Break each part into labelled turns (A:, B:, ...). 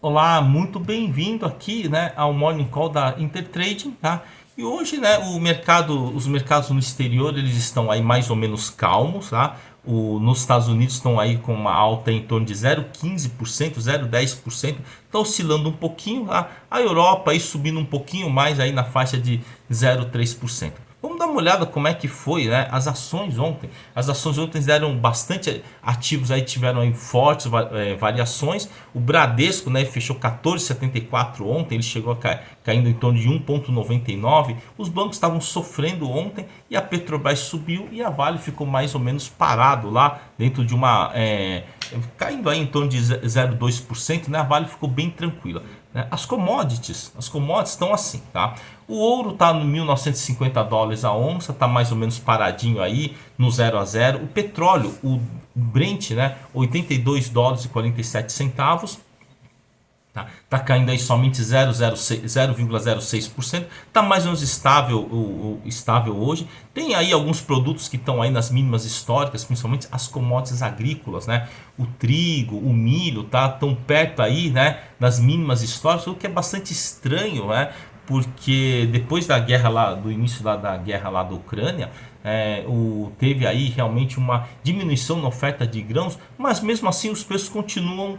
A: Olá, muito bem-vindo aqui, né, ao Morning Call da Intertrading, tá? E hoje, né, os mercados no exterior, eles estão aí mais ou menos calmos, tá? Nos Estados Unidos estão aí com uma alta em torno de 0,15%, 0,10%, está oscilando um pouquinho, tá? A Europa aí subindo um pouquinho mais aí na faixa de 0,3%. Vamos dar uma olhada como é que foi, né, as ações ontem. As ações ontem deram bastante ativos aí, tiveram aí fortes variações. O Bradesco, né, fechou 14,74 ontem, ele chegou a caindo em torno de 1,99. Os bancos estavam sofrendo ontem e a Petrobras subiu e a Vale ficou mais ou menos parado lá dentro de uma caindo aí em torno de 0,2%, né? A Vale ficou bem tranquila. As commodities estão assim, tá? O ouro está no 1.950 dólares a onça, está mais ou menos paradinho aí no 0 a 0. O petróleo, o Brent, né, 82 dólares e 47 centavos. Tá caindo aí somente 0,06%. Tá mais ou menos estável hoje. Tem aí alguns produtos que estão aí nas mínimas históricas, principalmente as commodities agrícolas, né? O trigo, o milho, tá tão perto aí, né, das mínimas históricas, o que é bastante estranho, né? Porque depois da guerra lá, do início da guerra lá da Ucrânia, teve aí realmente uma diminuição na oferta de grãos, mas mesmo assim os preços continuam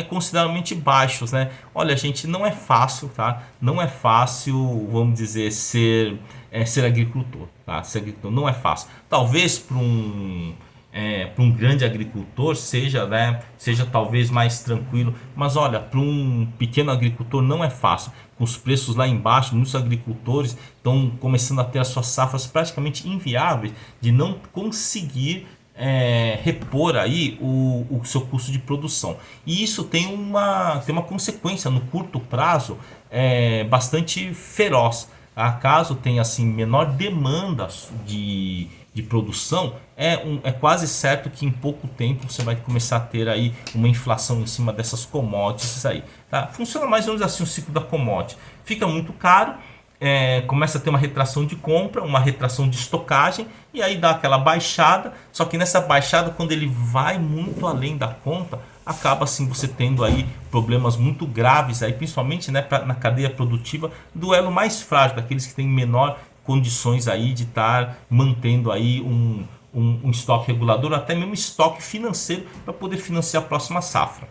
A: consideravelmente baixos, né? Olha, gente, não é fácil, tá? Não é fácil, vamos dizer, ser agricultor, tá? Ser agricultor não é fácil. Talvez para um grande agricultor seja, né, seja talvez mais tranquilo, mas olha, para um pequeno agricultor não é fácil. Com os preços lá embaixo, muitos agricultores estão começando a ter as suas safras praticamente inviáveis, de não conseguir repor aí o seu custo de produção. E isso tem uma consequência no curto prazo bastante feroz. Caso tenha assim menor demanda de produção, é quase certo que em pouco tempo você vai começar a ter aí uma inflação em cima dessas commodities aí, tá? Funciona mais ou menos assim o ciclo da commodity. Fica muito caro, começa a ter uma retração de compra, uma retração de estocagem, e aí dá aquela baixada. Só que nessa baixada, quando ele vai muito além da conta, acaba assim você tendo aí problemas muito graves aí, principalmente, né, na cadeia produtiva do elo mais frágil, daqueles que têm menor condições aí de estar mantendo aí um estoque regulador, até mesmo estoque financeiro para poder financiar a próxima safra.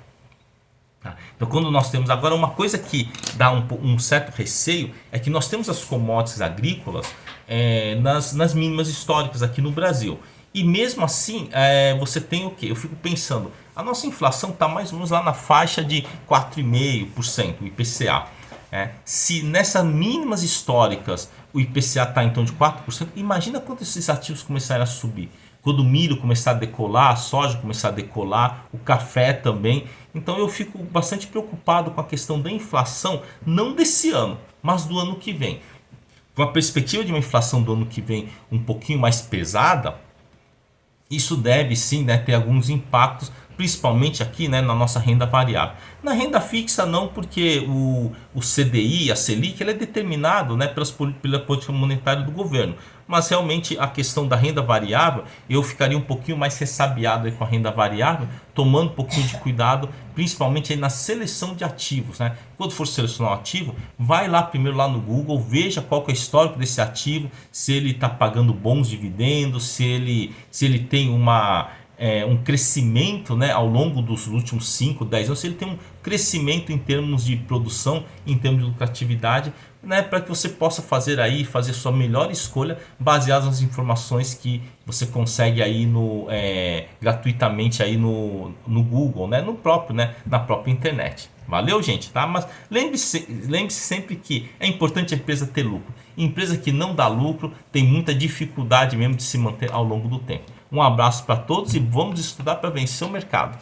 A: Então, quando nós temos agora uma coisa que dá um certo receio, é que nós temos as commodities agrícolas nas mínimas históricas aqui no Brasil. E mesmo assim, você tem o que? Eu fico pensando, a nossa inflação está mais ou menos lá na faixa de 4,5%, o IPCA. Se nessas mínimas históricas o IPCA está em torno de 4%, imagina quando esses ativos começarem a subir. Quando o milho começar a decolar, a soja começar a decolar, o café também. Então eu fico bastante preocupado com a questão da inflação, não desse ano, mas do ano que vem. Com a perspectiva de uma inflação do ano que vem um pouquinho mais pesada, isso deve sim, né, ter alguns impactos, principalmente aqui, né, na nossa renda variável. Na renda fixa não, porque o CDI, a Selic, ele é determinado, né, pela política monetária do governo. Mas realmente a questão da renda variável, eu ficaria um pouquinho mais ressabiado aí com a renda variável, tomando um pouquinho de cuidado, principalmente aí na seleção de ativos, né? Quando for selecionar um ativo, vai lá primeiro lá no Google, veja qual que é o histórico desse ativo, se ele está pagando bons dividendos, se ele tem um crescimento, né, ao longo dos últimos 5, 10 anos, se ele tem um crescimento em termos de produção, em termos de lucratividade, né, para que você possa fazer sua melhor escolha baseada nas informações que você consegue aí gratuitamente aí no Google, né, na própria internet. Valeu, gente, tá? Mas lembre-se sempre que é importante a empresa ter lucro. Empresa que não dá lucro tem muita dificuldade mesmo de se manter ao longo do tempo. Um abraço para todos e vamos estudar para vencer o mercado.